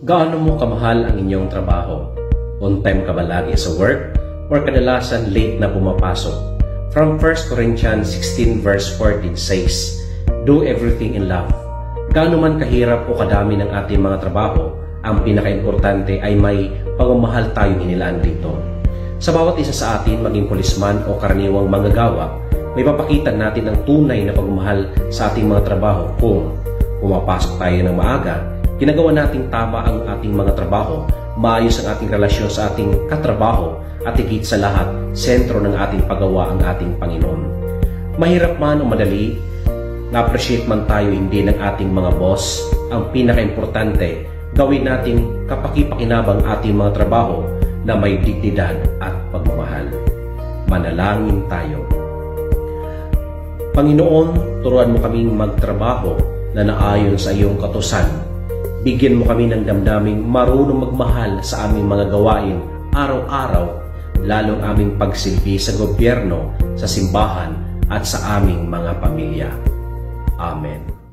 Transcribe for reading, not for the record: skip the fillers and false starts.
Gaano mo kamahal ang inyong trabaho? On time ka ba lagi sa work? Or kadalasan late na pumapasok? From 1 Corinthians 16 verse 14 says, "Do everything in love." Gaano man kahirap o kadami ng ating mga trabaho, ang pinaka-importante ay may pagmamahal tayong inilaan dito. Sa bawat isa sa atin, maging pulisman o karaniwang manggagawa, may papakitan natin ang tunay na pagmamahal sa ating mga trabaho kung pumapasok tayo ng maaga, ginagawa nating tama ang ating mga trabaho, maayos ang ating relasyon sa ating katrabaho, at higit sa lahat, sentro ng ating paggawa ang ating Panginoon. Mahirap man o madali, na-appreciate man tayo hindi ng ating mga boss, ang pinaka-importante, gawin nating kapaki-pakinabang ating mga trabaho na may dignidad at pagmamahal. Manalangin tayo. Panginoon, turuan mo kaming magtrabaho na naayon sa iyong kautusan. Bigyan mo kami ng damdaming marunong magmahal sa aming mga gawain araw-araw, lalong aming pagsilbi sa gobyerno, sa simbahan at sa aming mga pamilya. Amen.